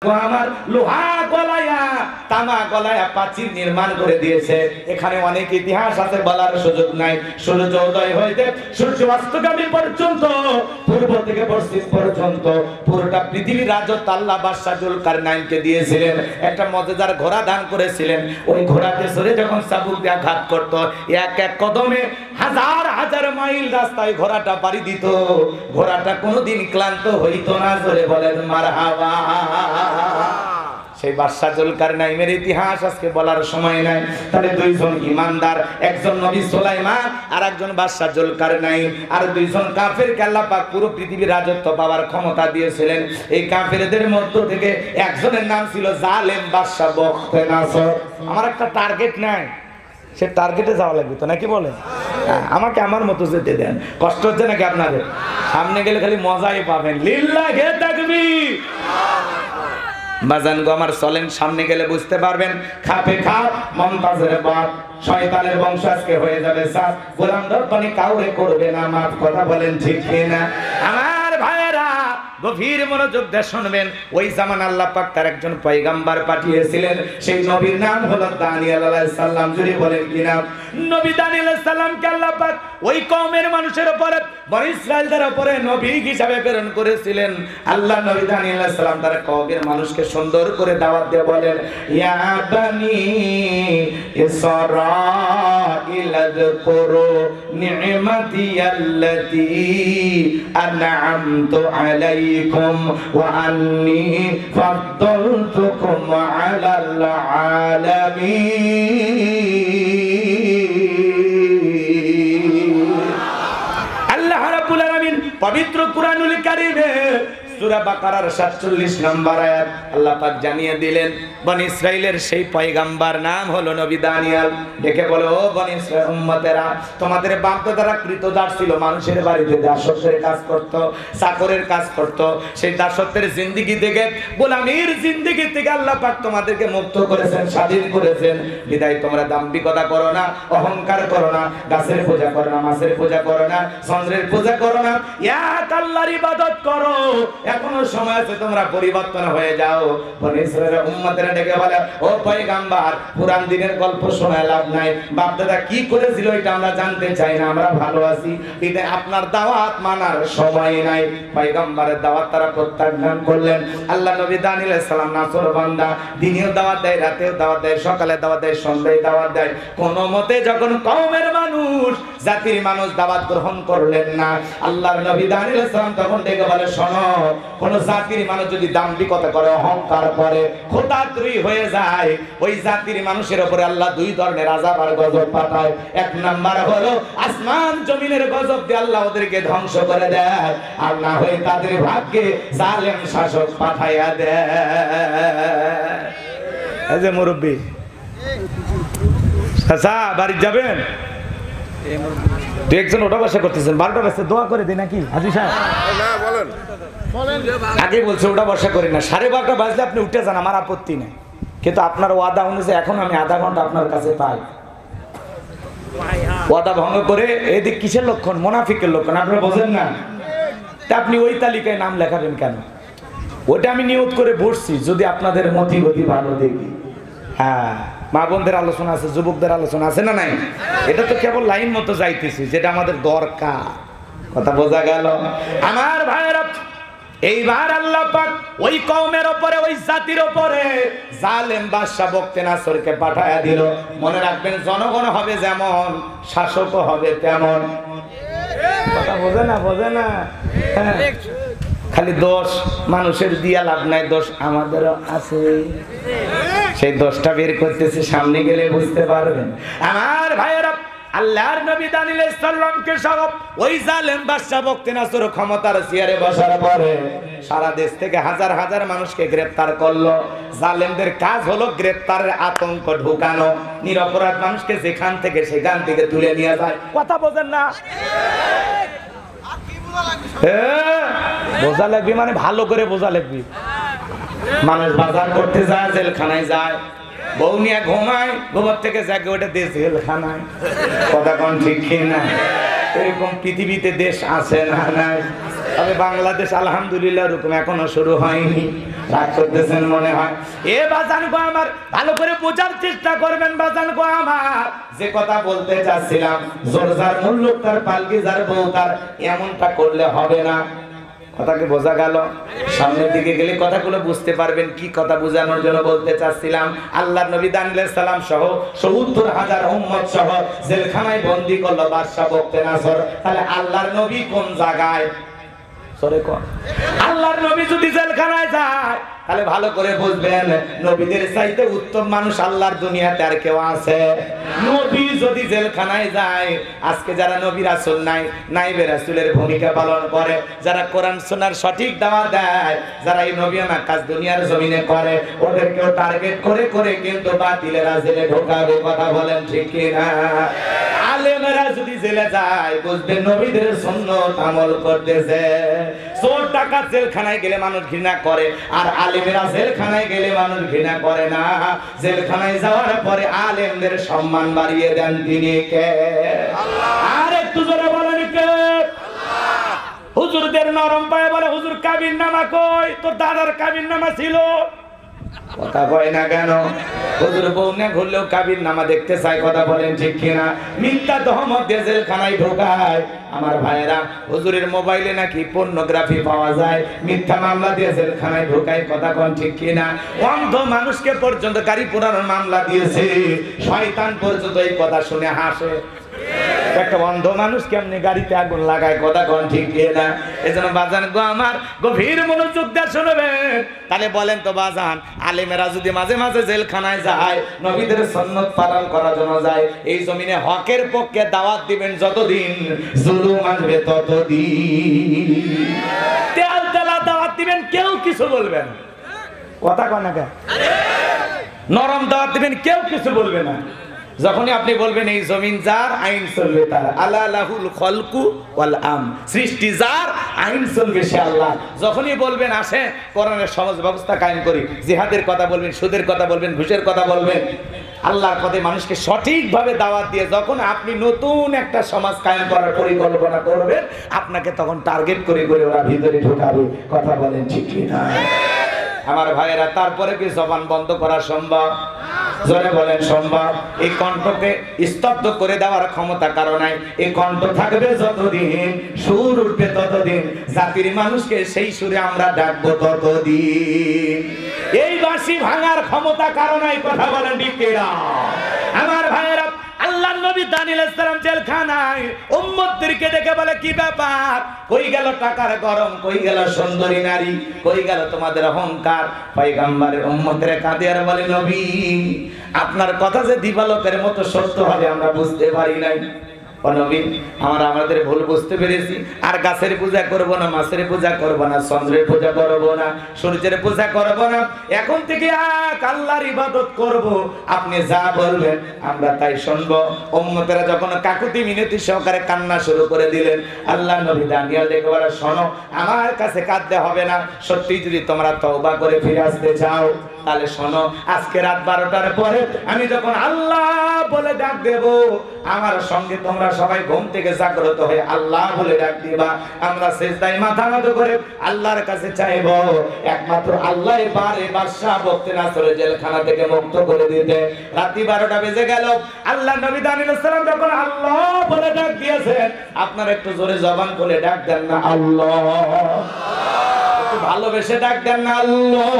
আমার লোহা গলায়া তামা গলায়া প্রাচীর নির্মাণ করে দিয়েছে। এখানে অনেক ইতিহাস আছে, বলার সুযোগ নাই। সূর্য উদয় হইতে সূর্য অস্তগামী পর্যন্ত, পূর্ব থেকে পশ্চিম পর্যন্ত পুরোটা পৃথিবীর রাজত্ব আল্লাহ বাদশা জুলকারনাইনকে দিয়েছিলেন। একটা মজাদার ঘোড়া দান করেছিলেন। ওই ঘোড়াতে চড়ে যখন চাবুক দিয়ে আঘাত করত, এক এক কদমে হাজার হাজার মাইল রাস্তায় ঘোড়াটা পাড়ি দিত। ঘোড়াটা কোনোদিন ক্লান্ত হইতো না। জোরে বলেন মারহাবা। সেই বাদশা জুলকারনাইনের ইতিহাস আজকে বলার সময় নাই। তাহলে দুইজন ইমানদার, একজন নবী সুলাইমান আর একজন বাদশা জুলকারনাইন, আর দুইজন কাফেরকে আল্লাহ পাক পুরো পৃথিবীর রাজত্ব পাওয়ার ক্ষমতা দিয়েছিলেন। এই কাফেরদের মধ্য থেকে একজনের নাম ছিল জালেম বাদশা বখতেনাসর। আমার একটা টার্গেট নাই, সে টার্গেটে যাওয়া লাগবে তো নাকি বলেন? আমাকে আমার মতো যেতে দেন। কষ্ট হচ্ছে নাকি আপনাদের? সামনে গেলে খালি মজাই পাবেন। লিল্লাহি তাকবীর। বাজান গো আমার, চলেন সামনে গেলে বুঝতে পারবেন। খাপে খাপ মমতাজের বাপ, শয়তানের বংশ আজকে হয়ে যাবে সাফ। গোলাম রব্বানি কাউরে করবে না মাফ। কথা বলেন ঠিক কিনা? আমার ভাইয়েরা গভীর মনোযোগ দিয়ে শুনবেন। ওই জামান আল্লাহ পাক তার একজন পয়গম্বর পাঠিয়েছিলেন। সেই নবীর নাম হলো দানিয়েল আলাইহিস সালাম। জুড়ে বলেন কি নাম? নবী দানিয়েল আলাইহিস সালামকে আল্লাহ পাক ওই কওমের মানুষের উপরে, বনি ইসরাইলদের উপরে নবী হিসাবে প্রেরণ করেছিলেন। আল্লাহ নবী দানিয়েল আলাইহিস সালাম তার কওমের মানুষকে সুন্দর করে দাওয়াত দিয়ে বলেন, ইয়া বানি ইসরাঈল আযকুরু নি'মাতি আল্লাতী আন'আমতু আলাইকুম ওয়া আন্নী ফাদ্দালতুকুম আলাল আলামিন। আল্লাহ রাব্বুল আলামিন পবিত্র কুরআনুল কারীমে সূরা বাকারার 47 নম্বর আয়াত আল্লাহ পাক জানিয়ে দিলেন, বনি ইসরাইলের সেই পয়গম্বর নাম হলো নবী দানিয়েল। ডেকে বলে, ও বনি ইসরাইল উম্মতেরা, তোমাদের বাপ-দাদারা কৃতদাস ছিল, মানুষের বাড়িতে দাসত্বের কাজ করত, চাকরের কাজ করত। সেই দাসত্বের জিন্দেগি থেকে, গোলামীর জিন্দেগি থেকে আল্লাহ পাক তোমাদেরকে মুক্ত করেছেন, স্বাধীন করেছেন। বিদায় তোমরা দাম্ভিকতা করো না, অহংকার করো না, গাছের পূজা করো না, মাছের পূজা করো না, চন্দ্রের পূজা করো না, এক আল্লাহর ইবাদত করো। এখনো সময় আছে, তোমরা পরিবর্তন হয়ে যাও। বনি ইসরাইলের উম্মতেরা ডেকে বলে, ও পয়গম্বর, পুরান দিনের গল্প শোনা লাভ নাই। বাপ দাদা কি করেছিল এটা আমরা জানতে চাই না, আমরা ভালো আছি। কিন্তু আপনার দাওয়াত মানার সময় নাই। পয়গম্বরের দাওয়াত তারা প্রত্যাখ্যান করলেন। আল্লাহ নবী দানিয়েল আলাইহিস সালাম নাফরবান্দা, দিনেও দাওয়াত দেয়, রাতেও দাওয়াত দেয়, সকালে দাওয়াত দেয়, সন্ধ্যায় দাওয়াত দেয়। কোনো মতে যখন কওমের মানুষ, জাতির মানুষ দাওয়াত গ্রহণ করলেন না, আল্লাহর নবী দানিয়েল আলাইহিস সালাম তখন ডেকে বলে, শোনো, কোন জাতির মানুষ যদি দাম্ভিকতা করে, অহংকার করে, খোদাত্রয়ী হয়ে যায়, ওই জাতির মানুষের উপরে আল্লাহ দুই ধরনের আযাব আর গজব পাঠায়। এক নাম্বার হলো আসমান জমিনের গজব দিয়ে আল্লাহ ওদেরকে ধ্বংস করে দেয়, আর না হয়ে তাদের ভাগ্যে জালেম শাসক পাঠাইয়া দেয়। এই যে মুরব্বী, আচ্ছা বাড়ি যাবেন? একজন ওটা বসা করতেছেন, 12টা বাজতে দোয়া করে দিই নাকি হাজী সাহেব? না বলেন, আগে বলছে ওটা বসা করি না, 12:30 বাজলে আপনি উঠে যান, আমার আপত্তি নেই। কিন্তু আপনার ওয়াদা অনুযায়ী এখন আমি আধা ঘন্টা আপনার কাছে পাই। ওয়াদা ভঙ্গ করে এদিক কিসের লক্ষণ? মুনাফিকের লক্ষণ। আপনারা বোঝেন না? তা আপনি ওই তালিকায় নাম লেখাবেন কেন? ওটা আমি নিয়ত করে বসছি, যদি আপনাদের মতি গতি ভালো দেখি। হ্যাঁ, মা বোনদের আলোচনা আছে, যুবকদের আলোচনা আছে না নাই? এটা তো কেবল লাইন মতো যাইতেছি, যেটা আমাদের দরকার। কথা বোঝা গেল? আমার ভাইয়েরা, এইবার আল্লাহ পাক ওই কওমের উপরে, ওই জাতির উপরে জালেম বাদশা বখতেনাসরকে পাঠায়া দিল। মনে রাখবেন, জনগণ হবে যেমন, শাসকও হবে তেমন। কথা বোঝে না? বোঝে না? খালি দোষ মানুষের দিয়া লাভ নাই, দোষ আমাদেরও আছে। সেই দোষটা বের করতেছে, সামনে গেলে বুঝতে পারবেন। আমার ভাইয়েরা, আল্লাহর নবী দানিয়েল আলাইহিস সালামকে সহ ওই জালেম বাদশা বখতেনাসর ক্ষমতার চেয়ারে বসার পরে সারা দেশ থেকে হাজার হাজার মানুষকে গ্রেফতার করলো। জালেমদের কাজ হলো গ্রেফতারের আতঙ্ক ঢুকানো, নিরপরাধ মানুষকে যেখান থেকে সেখান থেকে তুলে নিয়ে যায়। কথা বোঝেন না? বোঝা লাগবে মানে ভালো করে বোঝা লাগবে। মানুষ বাজার করতে যায়, জেলখানায় যায়, বউ নিয়ে ঘুমায়, ঘুমার থেকে জাগে ওটা দেশ জেলখানায়। কথা কোন ঠিক না? এরকম পৃথিবীতে দেশ আছে না নাই? তবে বাংলাদেশ আলহামদুলিল্লাহ ওরকম এখনো শুরু হয়নি। রাগ করতেছেন মনে হয়। এ বাজান গো আমার, ভালো করে বোঝার চেষ্টা করবেন বাজান গো আমার। যে কথা বলতে চাচ্ছিলাম, জোর যার মূল্য তার পালকি যার বউ তার, এমনটা করলে হবে না। কথাকে বোঝা গেল? সামনের দিকে গেলে কথাগুলো বুঝতে পারবেন কি কথা বোঝানোর জন্য বলতে চাচ্ছিলাম। আল্লাহর নবী দানিয়েল সালাম সহ ৭০,০০০ উম্মত সহ জেলখানায় বন্দী করলো বাদশা বখতিয়ার। তাহলে আল্লাহর নবী কোন জায়গায়? সরে কোন আল্লাহর নবী যদি জেলখানায় যায় তাহলে ভালো করে বুঝবেন, নবীদের চাইতে উত্তম মানুষ আল্লাহর দুনিয়াতে আর কেউ আছে? নবী যদি জেলখানায় যায়, আজকে যারা নবী রাসূল নাই, নাইবে রাসূলের ভূমিকা পালন করে, যারা কোরআন সুন্নাহর সঠিক দাওয়াত দেয়, যারা এই নবীয়ানা কাজ দুনিয়ার জমিনে করে, ওদেরকেও টার্গেট করে করে কিন্তু বাতিলেরা জেলে ঢোকাবে। কথা বলেন ঠিক কি না? আলেমেরা যদি জেলে যায়, বুঝবেন নবীদের সুন্নাত আমল করতেছে। চোর ডাকাত জেলখানায় গেলে মানুষ ঘৃণা করে, আর আলেমেরা জেলখানায় গেলে মানুষ ঘৃণা করে না। জেলখানায় যাওয়ার পরে আলেমদের সম্মান বাড়িয়ে দেন তিনি কে? আল্লাহ। আর একটু জোরে বলেন কে? আল্লাহ। হুজুরদের নরম পায়ে বলে, হুজুর কাবিননামা কই? তোর দাদার কাবিননামা ছিল। কথা কয় না কেন? হুজুর বউ না ঘুরলেও কাবিননামা দেখতে চাই। কথা বলেন ঠিক কিনা? মিথ্যা তহমত দিয়ে জেলখানায় ঢোকায়। আমার ভাইয়েরা, হুজুরের মোবাইলে নাকি পর্নোগ্রাফি পাওয়া যায়, মিথ্যা মামলা দিয়ে জেলখানায় ঢোকায়। কথা কোন ঠিক কিনা? অন্ধ মানুষকে পর্যন্ত গাড়ি পোড়ানোর মামলা দিয়েছে, শয়তান পর্যন্ত এই কথা শুনে হাসে। একটা অন্ধ মানুষ কেমনে গাড়িতে আগুন লাগায়? কথা কোন ঠিক কিনা? এজন্য বাজান গো আমার, গভীর মনোযোগ দিয়ে শুনবেন। তাহলে বলেন তো বাজান, আলেমেরা যদি মাঝে মাঝে জেলখানায় যায়, নবীদের সুন্নাত পালন করার জন্য যায়, এই জমিনে হকের পক্ষে দাওয়াত দিবেন যতদিন, জুলুম আসবে ততদিন। তেল তেলা দাওয়াত দিবেন, কেউ কিছু বলবে না। কথা কয় না কেন? নরম দাওয়াত দিবেন, কেউ কিছু বলবে না। যখনই আপনি বলবেন এই জমিন যার, আইন চলবে তার, আলা লাহুল খলকু ওয়াল আম, সৃষ্টি যার, আইন চলবে সে আল্লাহ। যখনই বলবেন আসে কোরআনের সমাজ ব্যবস্থা কায়েম করি, জিহাদের কথা বলবেন, সুদের কথা বলবেন, ঘুষের কথা বলবেন, আল্লাহর পথে মানুষকে সঠিকভাবে দাওয়াত দিয়ে যখন আপনি নতুন একটা সমাজ কায়েম করার পরিকল্পনা করবেন, আপনাকে তখন টার্গেট করে করে ওরা ভিতরে ঢোকাবে। কথা বলেন ঠিক কি না? আমার ভাইয়েরা, তারপরে কি জবান বন্ধ করা সম্ভব? জোরে বলেন সম্ভব? এই কণ্ঠকে স্তব্ধ করে দেওয়ার ক্ষমতা কারো নাই। এই কণ্ঠ থাকবে যতদিন, সুর উঠবে ততদিন, জাতির মানুষকে সেই সুরে আমরা ডাকবো ততদিন। এই বাঁশি ভাঙার ক্ষমতা কারো নাই। কথা বলেন ঠিক কিনা? আমার ভাইয়েরা, আল্লাহর নবী দানিয়েল আলাইহিস সালাম জেলখানায় উম্মতদেরকে দেখে বলে, কি ব্যাপার? কই গেল টাকার গরম? কই গেল সুন্দরী নারী? কই গেল তোমাদের অহংকার? পয়গম্বরের উম্মতরা কাঁদে আর বলে, নবী আপনার কথা যে দিবালোকের মতো সত্য হবে আমরা বুঝতে পারি নাই। ও নবী, আমরা আমাদের ভুল বুঝতে পেরেছি। আর গাছের পূজা করব না, মাছের পূজা করব না, চন্দ্রের পূজা করব না, সূর্যের পূজা করব না, এখন থেকে এক আল্লাহর ইবাদত করব। আপনি যা বলবেন আমরা তাই শুনব। উম্মতেরা যখন কাকুতি মিনতি সহকারে কান্না শুরু করে দিলেন, আল্লাহ নবী দানিয়েল ডেকে বলে, শোনো, আমার কাছে কাঁদতে হবে না। সত্যি যদি তোমরা তওবা করে ফিরে আসতে চাও, তাহলে শোনো, আজকে রাত 12টার পরে আমি যখন আল্লাহ বলে ডাক দেব, আমার সঙ্গে তোমরা সবাই ঘুম থেকে জাগ্রত হয়ে আল্লাহ বলে ডাক দিবা। আমরা সিজদায় মাথা নত করে আল্লাহর কাছে চাইব, একমাত্র আল্লাহ পারে বাদশা বখতিয়ার জেলখানা থেকে মুক্ত করে দিতে। রাত্রি 12টা বেজে গেল, আল্লাহ নবী দানিয়েল আলাইহিস সালাম যখন আল্লাহ বলে ডাক দিয়েছেন, আপনারা একটু জোরে জবান খুলে ডাক দেন না আল্লাহ? একটু ভালোবেসে ডাক দেন না আল্লাহ?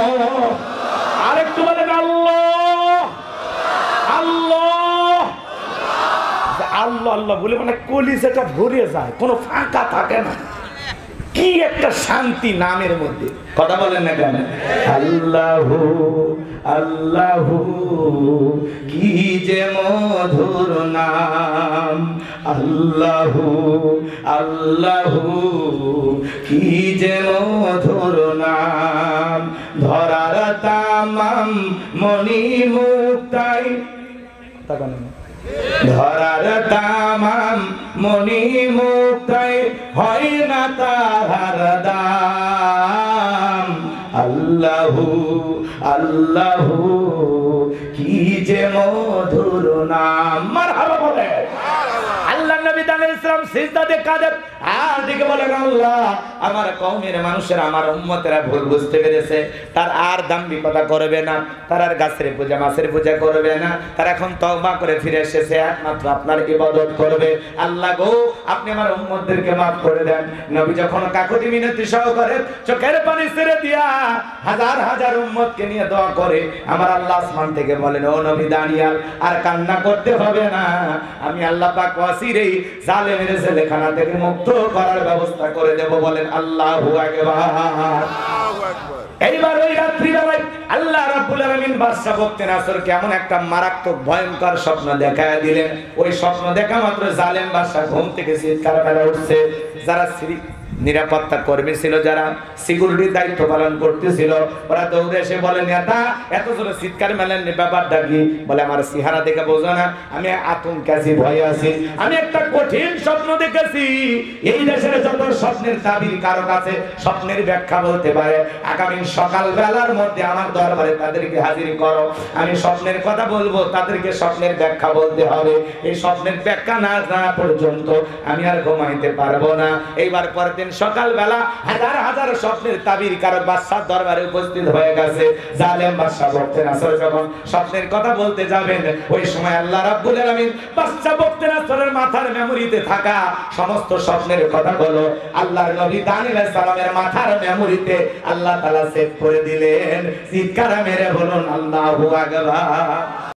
আরেকটু বলেন আল্লাহ আল্লাহ আল্লাহ আল্লাহ বলে, মানে কলিজাটা ভরে যায়, কোনো ফাঁকা থাকে না। কি একটা শান্তি নামের মধ্যে। কথা বলেন না কেন? আল্লাহু আল্লাহু কি যে মধুর নাম, আল্লাহু আল্লাহু কি যে মধুর নাম, ধরার তামাম মনি মুক্তাই, ধরার তামাম মনি মুক্তাই হয় না তাহার দাম, আল্লাহু আল্লাহু কি যে মধুর নাম। মারহাবা বলে। আল্লাহ নবী দানিয়েল আলাইহিস সালাম সিজদাতে কাঁদে, আর দিকে বলেন আল্লাহ আমার কওমের মানুষেরা আমার উম্মতেরা ভুল বুঝতে পেরেছে, তার আর দাম্ভিকতা করবে না, তার আর গাছের পূজা মাছের পূজা করবে না, তার এখন তওবা করে ফিরে এসেছে একমাত্র আপনার ইবাদত করবে। আল্লাহ গো আপনি আমার উম্মতদেরকে মাফ করে দেন। নবী যখন কাকুতি মিনতি সহকারে চোখের পানি ছেড়ে দিয়া হাজার হাজার উম্মতকে নিয়ে দোয়া করে, আমার আল্লাহ আসমান থেকে বলেন ও নবী দানিয়াল আর কান্না করতে হবে না, আমি আল্লাহ পাক ওয়াসিরেই জালেমের জেলখানা থেকে মুক্ত করার ব্যবস্থা করে দেব। বলেন আল্লাহু আকবার। এইবার ওই রাত্রি বেলায় আল্লাহ রাব্বুল আলামিন বাদশা বখতিয়ার কেমন একটা মারাত্মক ভয়ঙ্কর স্বপ্ন দেখায় দিলেন। ওই স্বপ্ন দেখা মাত্র জালেম বাদশা ঘুম থেকে চিৎকার করে উঠছে। যারা নিরাপত্তা কর্মী ছিল, যারা সিকিউরিটির দায়িত্ব পালন করতেছিল, ওরা দৌড়ে এসে বলে নেতা এত জোরে চিৎকার মেলেন ব্যাপারটা কি? বলে আমার চেহারা দেখে বোঝো না আমি আতঙ্কে আছি, ভয়ে আছি, আমি একটা কঠিন স্বপ্ন দেখেছি। এই দেশের যত স্বপ্নের তাবির কারো কাছে স্বপ্নের ব্যাখ্যা বলতে পারে, আগামী সকাল বেলার মধ্যে আমার দরবারে তাদেরকে হাজির করো, আমি স্বপ্নের কথা বলবো, তাদেরকে স্বপ্নের ব্যাখ্যা বলতে হবে। এই স্বপ্নের ব্যাখ্যা না জানা পর্যন্ত আমি আর ঘুমাইতে পারবো না। এইবার পরের সকাল বেলা হাজার হাজার স্বপ্নের তাবির কারক বাদশার দরবারে উপস্থিত হয়ে গেছে। জালেম বাদশা বখতিয়ার যখন স্বপ্নের কথা বলতে যাবেন, ওই সময় আল্লাহ রাব্বুল আলামিন বাদশা বখতিয়ারের মাথার মেমোরিতে থাকা সমস্ত স্বপ্নের কথাগুলো আল্লাহর নবী দানিয়েল আলাইহিস সালামের মাথার মেমোরিতে আল্লাহ তাআলা সেভ করে দিলেন। চিৎকার মেরে বলুন আল্লাহু আকবার।